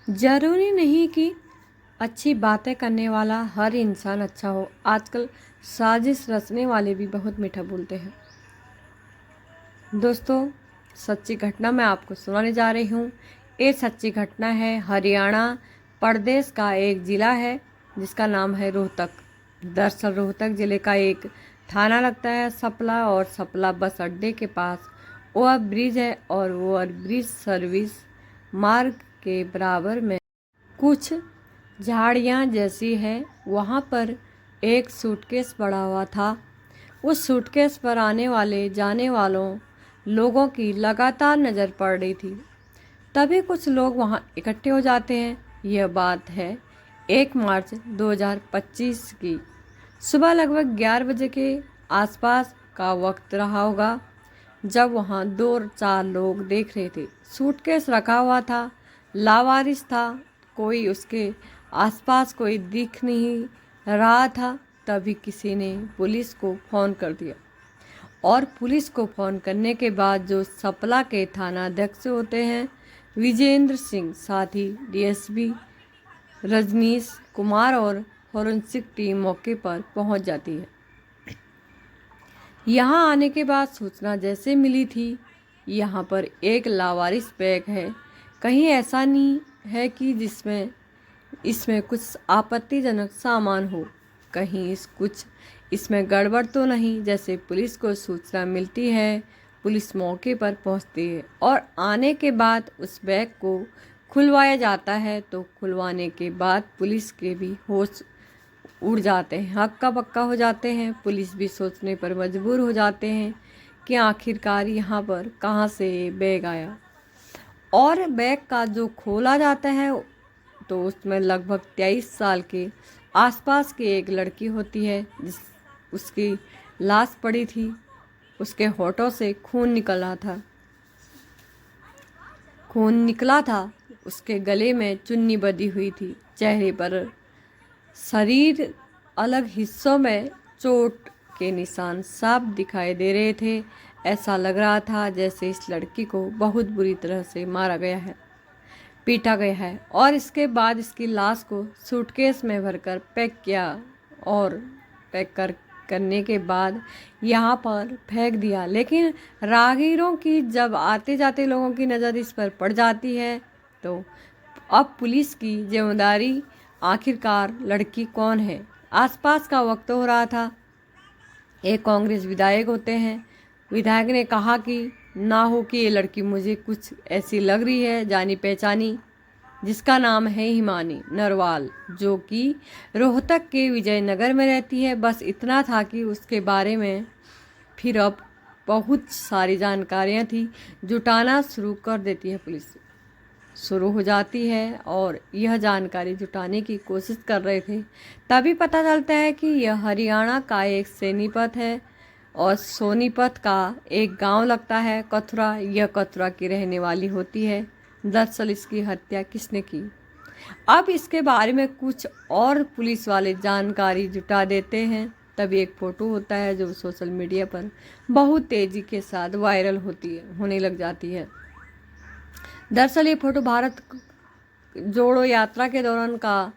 ज़रूरी नहीं कि अच्छी बातें करने वाला हर इंसान अच्छा हो। आजकल साजिश रचने वाले भी बहुत मीठा बोलते हैं। दोस्तों, सच्ची घटना मैं आपको सुनाने जा रही हूँ। ये सच्ची घटना है हरियाणा प्रदेश का एक ज़िला है जिसका नाम है रोहतक। दरअसल रोहतक ज़िले का एक थाना लगता है सपला, और सपला बस अड्डे के पास ओवर ब्रिज है, और ओवर ब्रिज सर्विस मार्ग के बराबर में कुछ झाड़ियाँ जैसी है। वहाँ पर एक सूटकेस पड़ा हुआ था। उस सूटकेस पर आने वाले जाने वालों लोगों की लगातार नज़र पड़ रही थी। तभी कुछ लोग वहाँ इकट्ठे हो जाते हैं। यह बात है 1 मार्च 2025 की। सुबह लगभग 11 बजे के आसपास का वक्त रहा होगा जब वहाँ 2-4 लोग देख रहे थे। सूटकेस रखा हुआ था, लावारिस था, कोई उसके आसपास कोई दिख नहीं रहा था। तभी किसी ने पुलिस को फ़ोन कर दिया, और पुलिस को फ़ोन करने के बाद जो सपला के थानाध्यक्ष होते हैं विजेंद्र सिंह, साथ ही डीएसपी रजनीश कुमार और फॉरेंसिक टीम मौके पर पहुंच जाती है। यहाँ आने के बाद सूचना जैसे मिली थी, यहाँ पर एक लावारिस बैग है। कहीं ऐसा नहीं है कि इसमें कुछ आपत्तिजनक सामान हो, कहीं कुछ इसमें गड़बड़ तो नहीं। जैसे पुलिस को सूचना मिलती है, पुलिस मौके पर पहुंचती है, और आने के बाद उस बैग को खुलवाया जाता है। तो खुलवाने के बाद पुलिस के भी होश उड़ जाते हैं, हक्का बक्का हो जाते हैं। पुलिस भी सोचने पर मजबूर हो जाते हैं कि आखिरकार यहाँ पर कहाँ से ये बैग आया। और बैग का जो खोला जाता है तो उसमें लगभग 23 साल के आसपास की एक लड़की होती है, उसकी लाश पड़ी थी। उसके होठों से खून निकला था। उसके गले में चुन्नी बंधी हुई थी। चेहरे पर शरीर अलग हिस्सों में चोट के निशान साफ दिखाई दे रहे थे। ऐसा लग रहा था जैसे इस लड़की को बहुत बुरी तरह से मारा गया है, पीटा गया है। और इसके बाद इसकी लाश को सूटकेस में भरकर पैक किया, और करने के बाद यहाँ पर फेंक दिया। लेकिन राहगीरों की जब आते जाते लोगों की नज़र इस पर पड़ जाती है, तो अब पुलिस की जिम्मेदारी आखिरकार लड़की कौन है। आसपास का वक्त हो रहा था। एक कांग्रेस विधायक होते हैं, विधायक ने कहा कि ना हो कि ये लड़की मुझे कुछ ऐसी लग रही है जानी पहचानी, जिसका नाम है हिमानी नरवाल, जो कि रोहतक के विजयनगर में रहती है। बस इतना था कि उसके बारे में फिर अब बहुत सारी जानकारियां थी, जुटाना शुरू कर देती है पुलिस, शुरू हो जाती है, और यह जानकारी जुटाने की कोशिश कर रहे थे। तभी पता चलता है कि यह हरियाणा का एक सोनीपत है, और सोनीपत का एक गांव लगता है कथुरा। यह कथुरा की रहने वाली होती है। दरअसल इसकी हत्या किसने की, अब इसके बारे में कुछ और पुलिस वाले जानकारी जुटा देते हैं। तभी एक फ़ोटो होता है जो सोशल मीडिया पर बहुत तेज़ी के साथ वायरल होने लग जाती है। दरअसल ये फ़ोटो भारत जोड़ो यात्रा के दौरान का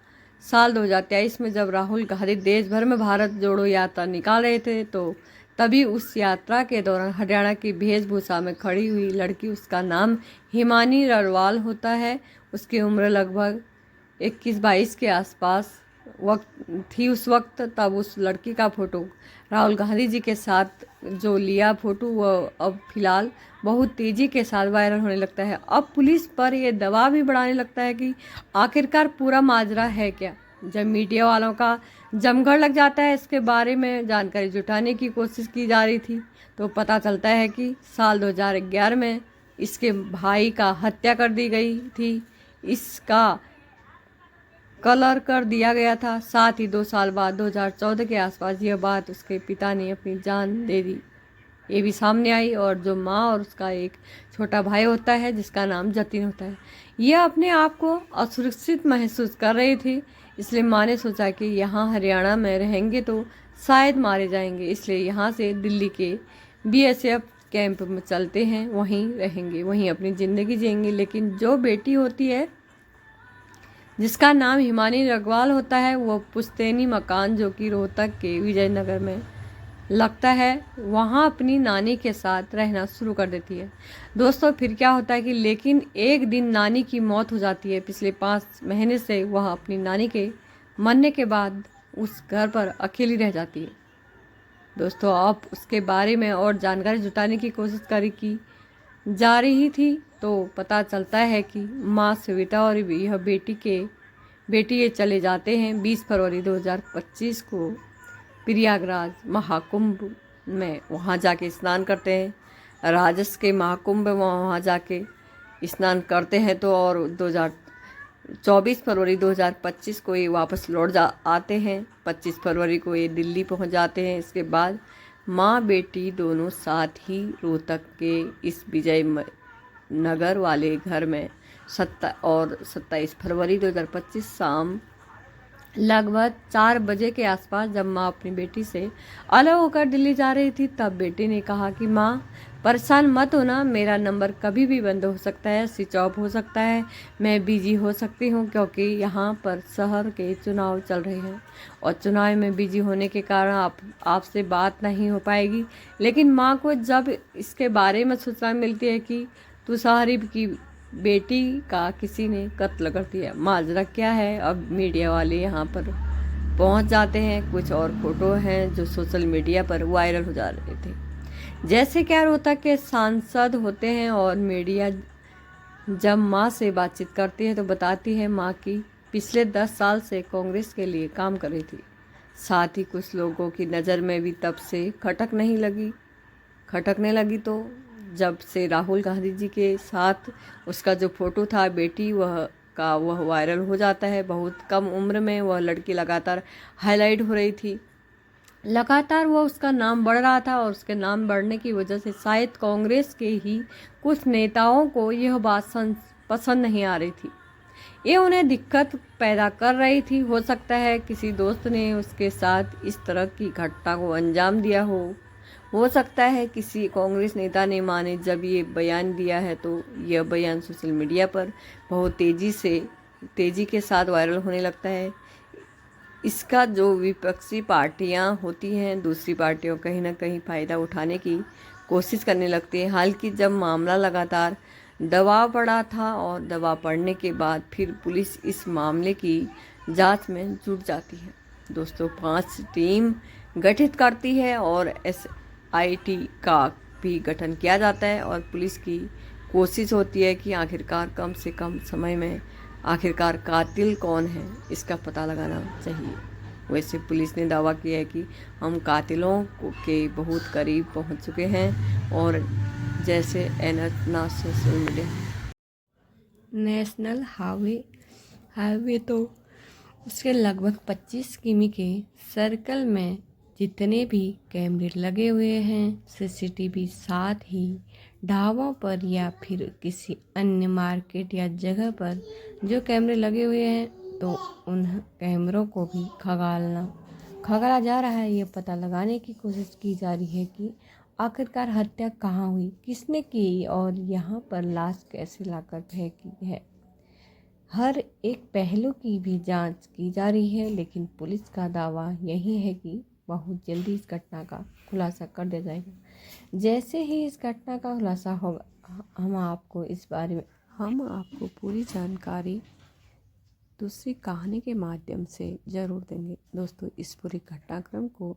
साल 2023 में जब राहुल गांधी देश भर में भारत जोड़ो यात्रा निकाल रहे थे, तो तभी उस यात्रा के दौरान हरियाणा की वेशभूषा में खड़ी हुई लड़की, उसका नाम हिमानी नरवाल होता है। उसकी उम्र लगभग 21-22 के आसपास वक्त थी उस वक्त। तब उस लड़की का फ़ोटो राहुल गांधी जी के साथ जो लिया फ़ोटो, वह अब फिलहाल बहुत तेज़ी के साथ वायरल होने लगता है। अब पुलिस पर यह दबाव भी बढ़ाने लगता है कि आखिरकार पूरा माजरा है क्या। जब मीडिया वालों का जमघट लग जाता है, इसके बारे में जानकारी जुटाने की कोशिश की जा रही थी, तो पता चलता है कि साल 2011 में इसके भाई का हत्या कर दी गई थी, इसका कलर कर दिया गया था। साथ ही 2 साल बाद 2014 के आसपास यह बात उसके पिता ने अपनी जान दे दी, ये भी सामने आई। और जो माँ और उसका एक छोटा भाई होता है जिसका नाम जतिन होता है, यह अपने आप को असुरक्षित महसूस कर रही थी। इसलिए माँ ने सोचा कि यहाँ हरियाणा में रहेंगे तो शायद मारे जाएंगे, इसलिए यहाँ से दिल्ली के बीएसएफ कैंप में चलते हैं, वहीं रहेंगे, वहीं अपनी ज़िंदगी जिएंगे। लेकिन जो बेटी होती है जिसका नाम हिमानी रगवाल होता है, वो पुश्तैनी मकान जो कि रोहतक के विजयनगर में लगता है, वहाँ अपनी नानी के साथ रहना शुरू कर देती है। दोस्तों फिर क्या होता है कि लेकिन एक दिन नानी की मौत हो जाती है। पिछले 5 महीने से वह अपनी नानी के मरने के बाद उस घर पर अकेली रह जाती है। दोस्तों आप उसके बारे में और जानकारी जुटाने की कोशिश की जा रही थी तो पता चलता है कि माँ सविता और यह बेटी ये चले जाते हैं 20 फरवरी 2025 को प्रयागराज महाकुंभ में। वहाँ जाके स्नान करते हैं, राजस के महाकुंभ में वहाँ जाके स्नान करते हैं तो और 24 फरवरी 2025 को ये वापस लौट आते हैं। 25 फरवरी को ये दिल्ली पहुँच जाते हैं। इसके बाद माँ बेटी दोनों साथ ही रोहतक के इस विजय नगर वाले घर में 27 फरवरी 2025 शाम लगभग 4 बजे के आसपास जब माँ अपनी बेटी से अलग होकर दिल्ली जा रही थी, तब बेटी ने कहा कि माँ परेशान मत होना, मेरा नंबर कभी भी बंद हो सकता है, स्विच ऑफ हो सकता है, मैं बिजी हो सकती हूँ क्योंकि यहाँ पर शहर के चुनाव चल रहे हैं और चुनाव में बिजी होने के कारण आपसे बात नहीं हो पाएगी। लेकिन माँ को जब इसके बारे में सूचना मिलती है कि तुषारिब की बेटी का किसी ने कत्ल कर दिया, माजरा क्या है, अब मीडिया वाले यहाँ पर पहुँच जाते हैं। कुछ और फोटो हैं जो सोशल मीडिया पर वायरल हो जा रहे थे। जैसे क्या रोहतक के सांसद होते हैं और मीडिया जब माँ से बातचीत करती है तो बताती है माँ की पिछले 10 साल से कांग्रेस के लिए काम कर रही थी। साथ ही कुछ लोगों की नज़र में भी तब से खटकने लगी तो जब से राहुल गांधी जी के साथ उसका जो फोटो था बेटी वह वायरल हो जाता है। बहुत कम उम्र में वह लड़की लगातार हाईलाइट हो रही थी, लगातार वो उसका नाम बढ़ रहा था और उसके नाम बढ़ने की वजह से शायद कांग्रेस के ही कुछ नेताओं को यह बात पसंद नहीं आ रही थी। ये उन्हें दिक्कत पैदा कर रही थी। हो सकता है किसी दोस्त ने उसके साथ इस तरह की घटना को अंजाम दिया हो सकता है किसी कांग्रेस नेता ने माँ ने जब ये बयान दिया है तो यह बयान सोशल मीडिया पर बहुत तेज़ी के साथ वायरल होने लगता है। इसका जो विपक्षी पार्टियां होती हैं, दूसरी पार्टियों कहीं ना कहीं फ़ायदा उठाने की कोशिश करने लगती है। हालांकि जब मामला लगातार दबाव पड़ा था और दबाव पड़ने के बाद फिर पुलिस इस मामले की जांच में जुट जाती है। दोस्तों 5 टीम गठित करती है और SIT का भी गठन किया जाता है और पुलिस की कोशिश होती है कि आखिरकार कम से कम समय में आखिरकार कातिल कौन है इसका पता लगाना चाहिए। वैसे पुलिस ने दावा किया है कि हम कातिलों के बहुत करीब पहुंच चुके हैं और जैसे नेशनल हाईवे तो उसके लगभग 25 किमी के सर्कल में जितने भी कैमरे लगे हुए हैं, CCTV, साथ ही ढाबों पर या फिर किसी अन्य मार्केट या जगह पर जो कैमरे लगे हुए हैं तो उन कैमरों को भी खंगाला जा रहा है। ये पता लगाने की कोशिश की जा रही है कि आखिरकार हत्या कहाँ हुई, किसने की और यहाँ पर लाश कैसे लाकर फेंकी है। हर एक पहलू की भी जांच की जा रही है, लेकिन पुलिस का दावा यही है कि बहुत जल्दी इस घटना का खुलासा कर दिया जाएगा। जैसे ही इस घटना का खुलासा होगा हम आपको पूरी जानकारी दूसरी कहानी के माध्यम से ज़रूर देंगे। दोस्तों इस पूरी घटनाक्रम को